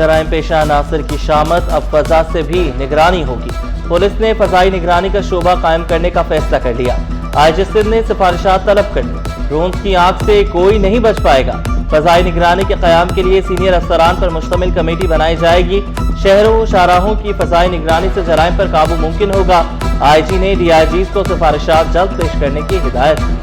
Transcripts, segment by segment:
जराइम पेशा नासिर की शामत, अब फजा से भी निगरानी होगी। पुलिस ने फजाई निगरानी का शोबा कायम करने का फैसला कर लिया। आईजी सिंध ने सिफारिशात तलब कर ली। ड्रोन्स की आंख से कोई नहीं बच पाएगा। फजाई निगरानी के क़याम के लिए सीनियर अफसरान पर मुश्तमिल कमेटी बनाई जाएगी। शहरों शाहराहों की फजाई निगरानी से जराइम पर काबू मुमकिन होगा। आईजी ने डीआईजी को सिफारिशात जल्द पेश करने की हिदायत दी।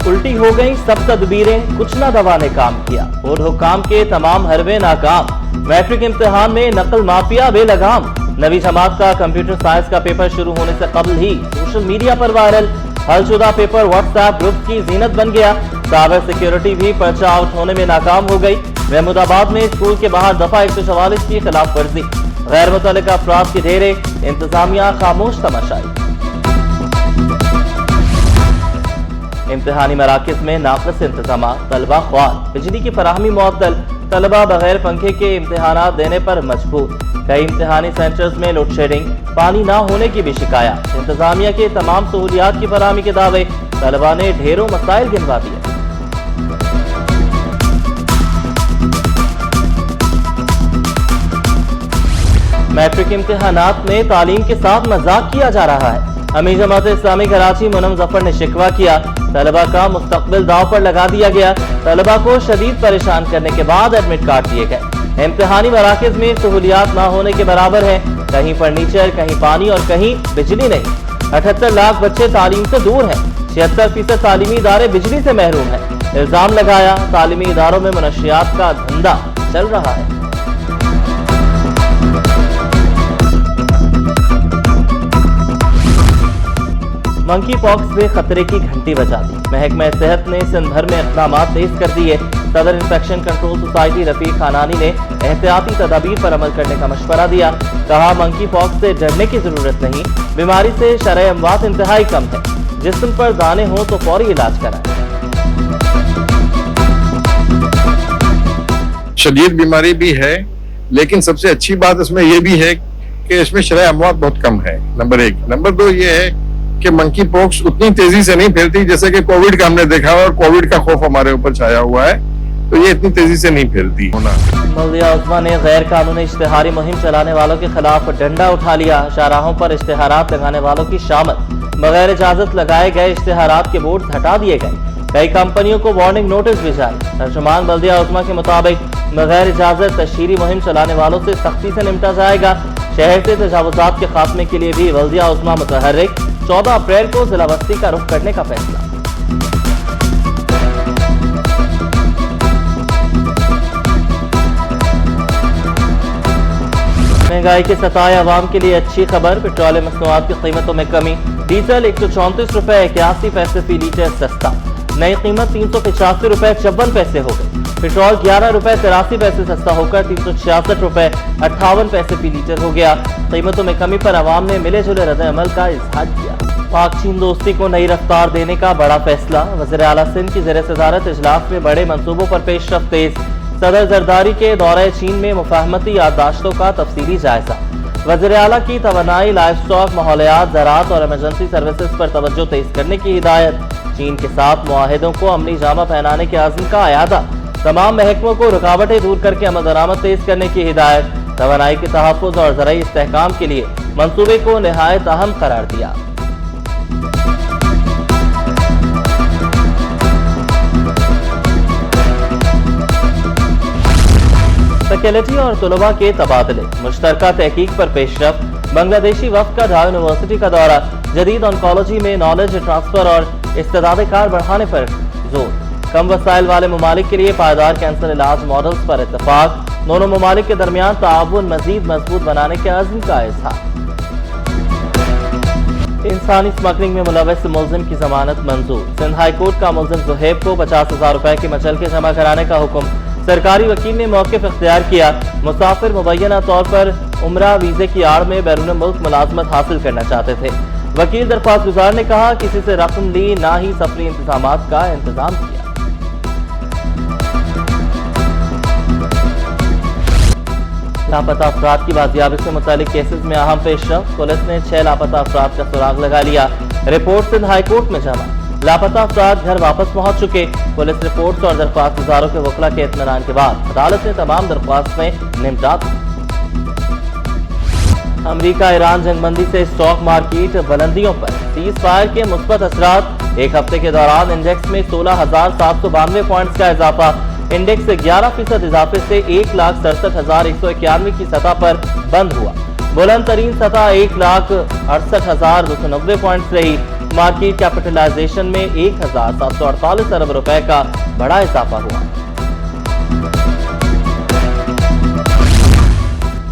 उल्टी हो गई सब तदबीरें, कुछ ना दवा ने काम किया। बोर्ड हुक्काम के तमाम हरबे नाकाम। मैट्रिक इम्तिहान में नकल माफिया बेलगाम। नवी जमात का कंप्यूटर साइंस का पेपर शुरू होने से कबल ही सोशल मीडिया पर वायरल। हलशुदा पेपर व्हाट्सएप ग्रुप की जीनत बन गया। साइबर सिक्योरिटी भी पर्चा आउट होने में नाकाम हो गई। महमूदाबाद में स्कूल के बाहर दफा 144 की खिलाफ वर्जी। गैर मुतल्लिका अफराद के ढेरे, इंतजामिया खामोश तमाशाई। इम्तिहानी मराकज में नाक़िस इंतजामात, तलबा ख्वार। बिजली की फराहमी मुअत्तल, तलबा बगैर पंखे के इम्तिहानात देने पर मजबूर। कई इम्तिहानी सेंटर्स में लोड शेडिंग, पानी ना होने की भी शिकायत। इंतजामिया के तमाम सहूलियात की फराहमी के दावे। तलबा ने ढेरों मसाइल गिनवा दिए। मैट्रिक इम्तिहानात में तालीम के साथ मजाक किया जा रहा है। अमीर जमात इस्लामी कराची मुनम जफर ने शिकवा किया। तलबा का मुस्तकबिल दाव पर लगा दिया गया। तलबा को शदीद परेशान करने के बाद एडमिट कार्ड दिए गए। इम्तिहानी मराकज में सहूलियात ना होने के बराबर है। कहीं फर्नीचर, कहीं पानी और कहीं बिजली नहीं। 78 लाख बच्चे तालीम से दूर हैं। 76% तालीमी इदारे बिजली से महरूम हैं। इल्जाम लगाया तालीमी इदारों में मनशियात का धंधा चल रहा है। मंकी पॉक्स में खतरे की घंटी बजा दी। महकमा सेहत ने सिंध भर में इक़दाम तेज कर दिए। सदर इंफेक्शन कंट्रोल सोसाइटी रफीक खानानी ने एहतियाती तदाबीर पर अमल करने का मशवरा दिया। कहा मंकी पॉक्स से डरने की जरूरत नहीं, बीमारी से शरह अमवात इंतहाई कम है। जिस्म पर दाने हों तो फौरी इलाज कराएं। शदीद बीमारी भी है, लेकिन सबसे अच्छी बात इसमें यह भी है कि इसमें शरह अमवात बहुत कम है, नंबर 1। नंबर 2 ये है कि मंकी पॉक्स उतनी तेजी से नहीं फैलती जैसे कि कोविड का हमने देखा और कोविड का खौफ हमारे ऊपर छाया हुआ है, तो ये इतनी तेजी से नहीं फैलती। बल्दिया उस्मा ने गैर कानूनी इश्तिहारी मुहिम चलाने वालों के खिलाफ डंडा उठा लिया। शाहराहों पर इश्तिहारात लगाने वालों की शामत। बगैर इजाजत लगाए गए इश्तिहारात के बोर्ड हटा दिए गए। कई कंपनियों को वार्निंग नोटिस भी जारी। तर्जुमान बल्दिया उस्मा के मुताबिक बगैर इजाजत तशहीरी मुहिम चलाने वालों से सख्ती से निपटा जाएगा। शहर से तजावुजात के खात्मे के लिए भी बल्दिया उस्मा मुतहर्रिक। 14 अप्रैल को जिला बस्ती का रुख करने का फैसला। महंगाई के सताए अवाम के लिए अच्छी खबर। पेट्रोल मसनूआत की कीमतों में कमी। डीजल 134 रुपए 81 पैसे फी लीटर सस्ता। नई कीमत 385 रुपए 54 पैसे हो गई। पेट्रोल 11 रुपए 83 पैसे सस्ता होकर 366 रुपए 58 पैसे फी लीटर हो गया। कीमतों में कमी पर अवाम ने मिले जुले रद्द अमल का इजहार किया। पाक चीन दोस्ती को नई रफ्तार देने का बड़ा फैसला। वज़ीर आला सिंध की ज़ेर सदारत इजलास में बड़े मंसूबों पर पेशरफ्त तेज। सदर जरदारी के दौरे चीन में मुफाहमती याददाश्तों का तफसीली जायजा। वज़ीर आला की तवानाई, लाइफ स्टॉक, माहौलियात, ज़राअत और इमरजेंसी सर्विसेज पर तवज्जो तेज करने की हिदायत। चीन के साथ मुआहिदों को अमली जामा पहनाने के आज़म का अयादा। तमाम महकमों को रुकावटें दूर करके अमल दरामद तेज करने की हिदायत। तवानाई के तहफ़्फ़ुज़ और ज़राई इस्तेहकाम के लिए मंसूबे को निहायत अहम करार दिया। फैकल्टी और तलबा के तबादले। मुश्तरका तहकीक पर पेशरफ्त। बांग्लादेशी वफ़द का ढाका यूनिवर्सिटी का दौरा। जदीद ऑन्कोलॉजी में नॉलेज ट्रांसफर और इस्तेदाद कार बढ़ाने पर जोर। कम वसाइल वाले ममालिक के लिए पायदार कैंसर इलाज मॉडल्स पर इत्तफाक। दोनों ममालिक के दरमियान ताआवुन मजीद मजबूत बनाने के अज़्म का इज़हार। इंसानी स्मगलिंग में मुलव्वस मुल्जिम की जमानत मंजूर। सिंध हाई कोर्ट का मुल्जिम ज़ुहैब को 50,000 रुपए की मचल के जमा कराने का हुक्म। सरकारी वकील ने मौक़िफ़ इख्तियार किया। मुसाफिर मुबैना तौर पर उम्रा वीज़े की आड़ में बैरून मुल्क मुलाजमत हासिल करना चाहते थे। वकील दरख्वास्त गुजार ने कहा किसी से रकम ली, ना ही सफरी इंतजामात का इंतजाम किया। लापता अफराद की बाजियाबी से मुतालिक केसेस में अहम पेशरफ्त। पुलिस ने 6 लापता अफराद का सुराग लगा लिया। रिपोर्ट सिंध हाई कोर्ट में जमा। लापता अफराद घर वापस पहुंच चुके। पुलिस रिपोर्ट्स और दरख्वास्त गुजारों के वकला के इत्मीनान के बाद अदालत ने तमाम दरख्वास्तें निपटा दी। अमेरिका ईरान जंगबंदी से स्टॉक मार्केट बुलंदियों पर, सीज फायर के मुस्बत असरात। एक हफ्ते के दौरान इंडेक्स में 16,792 पॉइंट्स का इजाफा। इंडेक्स 11% इजाफे से 1,67,191 की सतह पर बंद हुआ। बुलंद तरीन सतह 1,68,290 पॉइंट्स रही। मार्केट कैपिटलाइजेशन में 1,748 अरब रुपए का बड़ा इजाफा हुआ।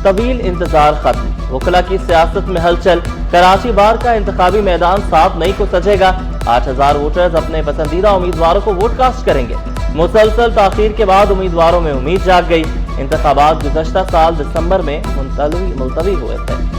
तवील इंतजार खत्म, वकला की सियासत में हलचल। कराची बार का इंतखाबी मैदान 7 मई को सजेगा। 8,000 वोटर्स अपने पसंदीदा उम्मीदवारों को वोट कास्ट करेंगे। मुसलसल ताखीर के बाद उम्मीदवारों में उम्मीद जाग गई। इंतखाबात गुज़श्ता साल दिसंबर में मुलतवी हुए थे।